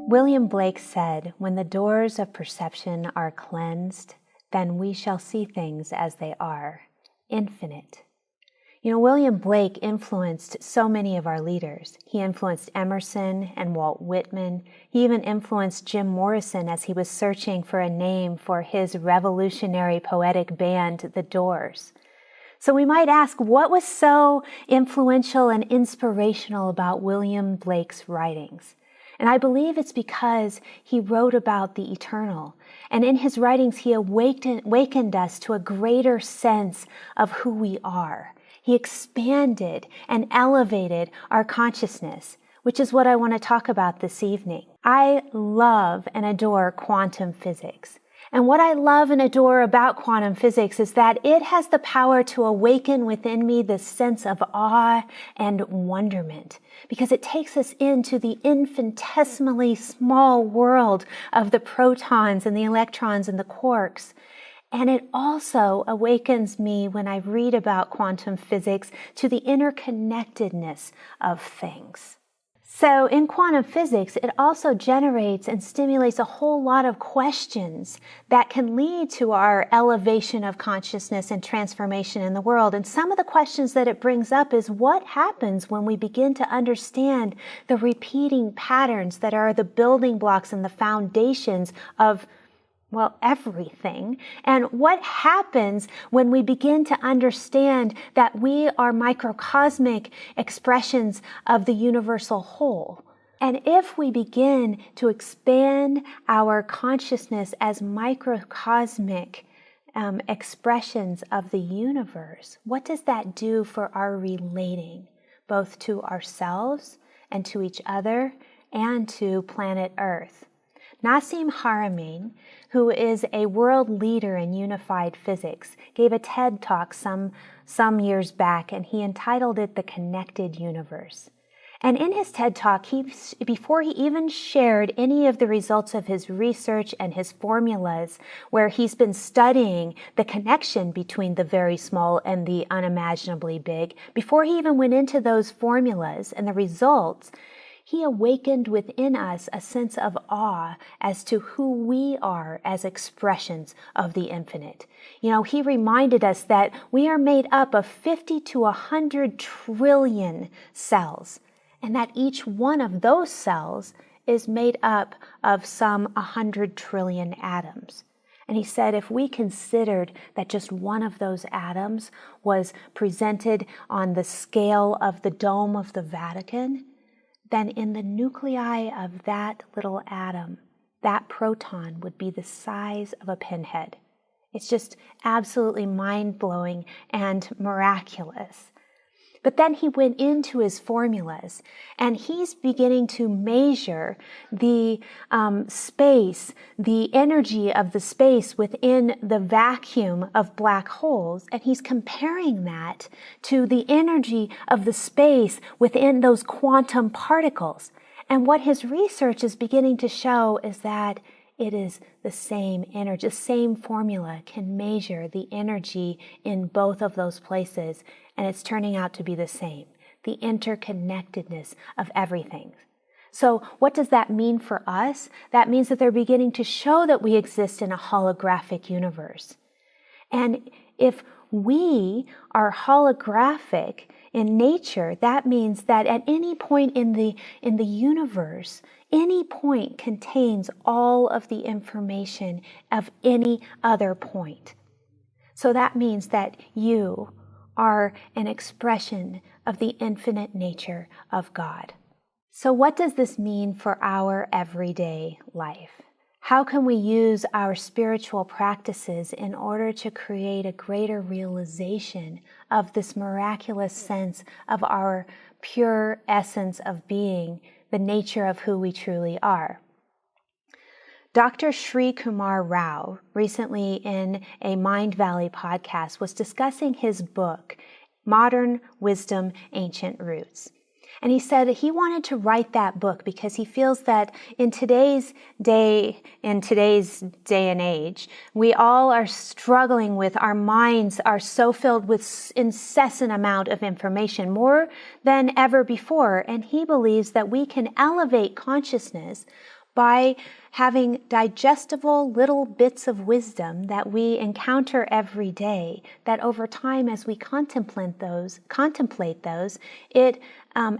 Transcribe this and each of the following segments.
William Blake said, "When the doors of perception are cleansed, then we shall see things as they are, infinite." William Blake influenced so many of our leaders. He influenced Emerson and Walt Whitman. He even influenced Jim Morrison as he was searching for a name for his revolutionary poetic band, The Doors. So we might ask, what was so influential and inspirational about William Blake's writings? And I believe it's because he wrote about the eternal. And in his writings, he awakened us to a greater sense of who we are. He expanded and elevated our consciousness, which is what I want to talk about this evening. I love and adore quantum physics. And what I love and adore about quantum physics is that it has the power to awaken within me this sense of awe and wonderment, because it takes us into the infinitesimally small world of the protons and the electrons and the quarks. And it also awakens me when I read about quantum physics to the interconnectedness of things. So in quantum physics, it also generates and stimulates a whole lot of questions that can lead to our elevation of consciousness and transformation in the world. And some of the questions that it brings up is what happens when we begin to understand the repeating patterns that are the building blocks and the foundations of everything. And what happens when we begin to understand that we are microcosmic expressions of the universal whole? And if we begin to expand our consciousness as microcosmic expressions of the universe, what does that do for our relating, both to ourselves and to each other and to planet Earth? Nassim Haramein, who is a world leader in unified physics, gave a TED Talk some years back, and he entitled it The Connected Universe. And in his TED Talk, before he even shared any of the results of his research and his formulas, where he's been studying the connection between the very small and the unimaginably big, before he even went into those formulas and the results, he awakened within us a sense of awe as to who we are as expressions of the infinite. He reminded us that we are made up of 50 to 100 trillion cells, and that each one of those cells is made up of some 100 trillion atoms. And he said if we considered that just one of those atoms was presented on the scale of the dome of the Vatican, then in the nuclei of that little atom, that proton would be the size of a pinhead. It's just absolutely mind-blowing and miraculous. But then he went into his formulas, and he's beginning to measure the space, the energy of the space within the vacuum of black holes, and he's comparing that to the energy of the space within those quantum particles. And what his research is beginning to show is that it is the same energy. The same formula can measure the energy in both of those places, and it's turning out to be the same, the interconnectedness of everything. So what does that mean for us? That means that they're beginning to show that we exist in a holographic universe. And if we are holographic in nature, that means that at any point in the universe, any point contains all of the information of any other point. So that means that you are an expression of the infinite nature of God. So what does this mean for our everyday life? How can we use our spiritual practices in order to create a greater realization of this miraculous sense of our pure essence of being, the nature of who we truly are? Dr. Sri Kumar Rao, recently in a Mind Valley podcast, was discussing his book, Modern Wisdom, Ancient Roots. And he said he wanted to write that book because he feels that in today's day and age, we all are struggling with, our minds are so filled with incessant amount of information, more than ever before. And he believes that we can elevate consciousness by having digestible little bits of wisdom that we encounter every day, that over time as we contemplate those, it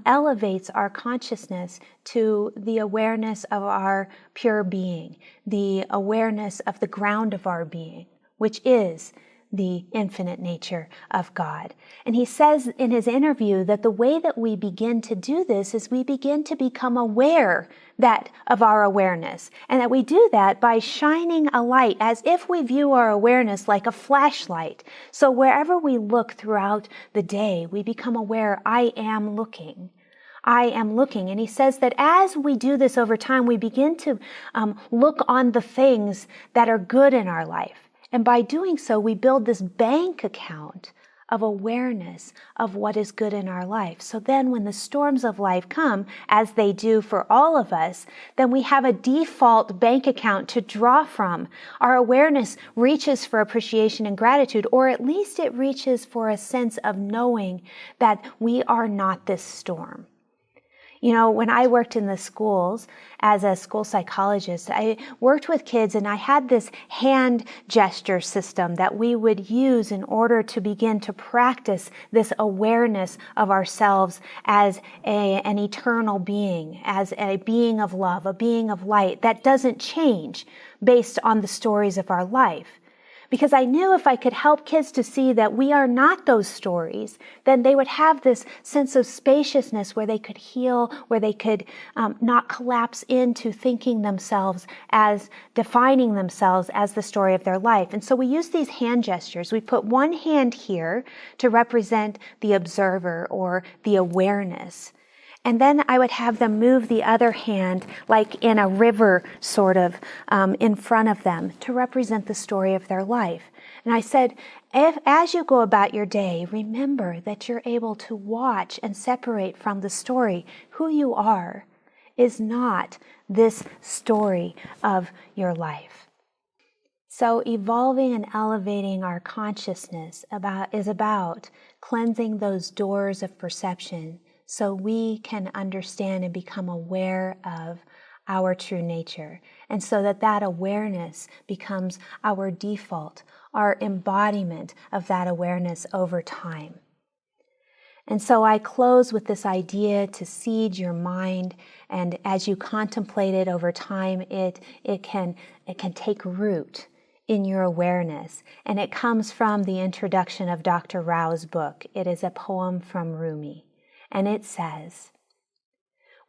elevates our consciousness to the awareness of our pure being, the awareness of the ground of our being, which is the infinite nature of God. And he says in his interview that the way that we begin to do this is we begin to become aware of our awareness, and that we do that by shining a light as if we view our awareness like a flashlight. So wherever we look throughout the day, we become aware, I am looking. I am looking. And he says that as we do this over time, we begin to look on the things that are good in our life. And by doing so, we build this bank account of awareness of what is good in our life. So then when the storms of life come, as they do for all of us, then we have a default bank account to draw from. Our awareness reaches for appreciation and gratitude, or at least it reaches for a sense of knowing that we are not this storm. You know, when I worked in the schools as a school psychologist, I worked with kids and I had this hand gesture system that we would use in order to begin to practice this awareness of ourselves as an eternal being, as a being of love, a being of light that doesn't change based on the stories of our life. Because I knew if I could help kids to see that we are not those stories, then they would have this sense of spaciousness where they could heal, where they could not collapse into thinking themselves as, defining themselves as the story of their life. And so we use these hand gestures. We put one hand here to represent the observer or the awareness. And then I would have them move the other hand like in a river sort of in front of them to represent the story of their life. And I said, as you go about your day, remember that you're able to watch and separate from the story. Who you are is not this story of your life. So evolving and elevating our consciousness is about cleansing those doors of perception so we can understand and become aware of our true nature. And so that awareness becomes our default, our embodiment of that awareness over time. And so I close with this idea to seed your mind, and as you contemplate it over time, it can take root in your awareness. And it comes from the introduction of Dr. Rao's book. It is a poem from Rumi. And it says,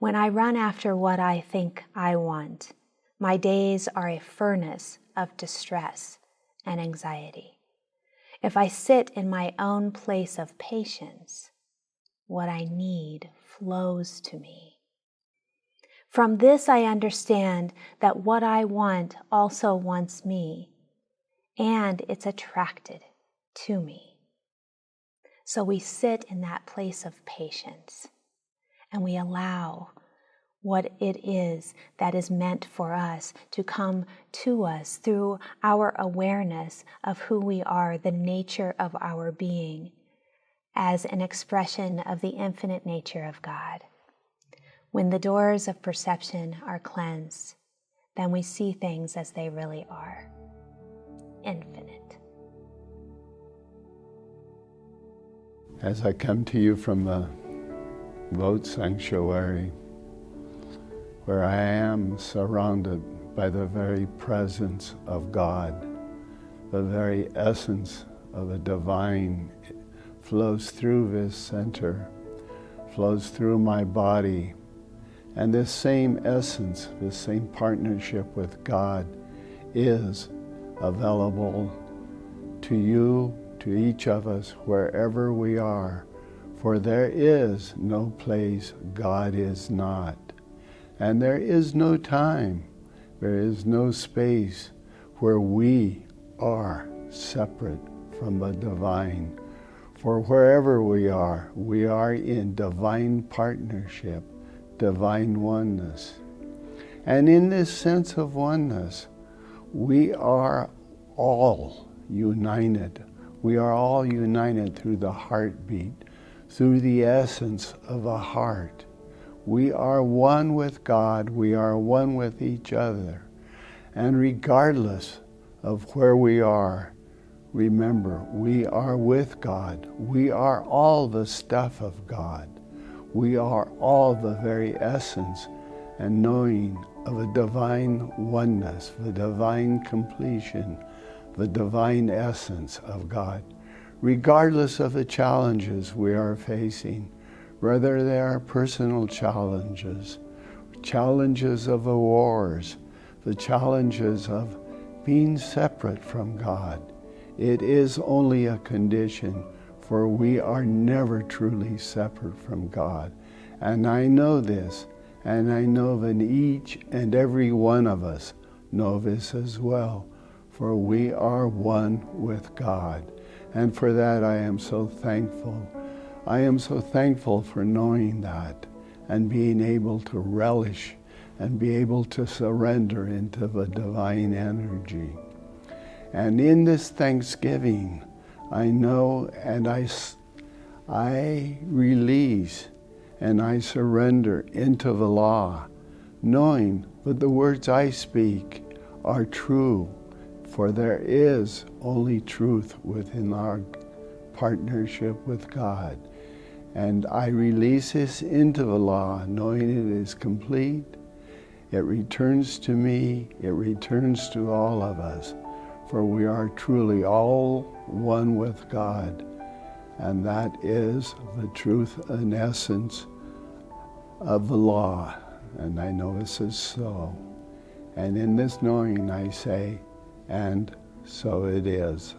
"When I run after what I think I want, my days are a furnace of distress and anxiety. If I sit in my own place of patience, what I need flows to me. From this I understand that what I want also wants me, and it's attracted to me." So we sit in that place of patience and we allow what it is that is meant for us to come to us through our awareness of who we are, the nature of our being, as an expression of the infinite nature of God. When the doors of perception are cleansed, then we see things as they really are, infinite. As I come to you from the Vote Sanctuary, where I am surrounded by the very presence of God, the very essence of the divine flows through this center, flows through my body, and this same essence, this same partnership with God is available to you, to each of us, wherever we are, for there is no place God is not. And there is no time, there is no space where we are separate from the divine. For wherever we are in divine partnership, divine oneness. And in this sense of oneness, we are all united. We are all united through the heartbeat, through the essence of a heart. We are one with God. We are one with each other. And regardless of where we are, remember, we are with God. We are all the stuff of God. We are all the very essence and knowing of a divine oneness, the divine completion, the divine essence of God. Regardless of the challenges we are facing, whether they are personal challenges, challenges of the wars, the challenges of being separate from God, it is only a condition, for we are never truly separate from God. And I know this, and I know that each and every one of us know this as well, for we are one with God. And for that I am so thankful. I am so thankful for knowing that and being able to relish and be able to surrender into the divine energy. And in this Thanksgiving, I know and I release and I surrender into the law, knowing that the words I speak are true, for there is only truth within our partnership with God. And I release this into the law, knowing it is complete. It returns to me, it returns to all of us, for we are truly all one with God. And that is the truth and essence of the law. And I know this is so. And in this knowing I say, and so it is.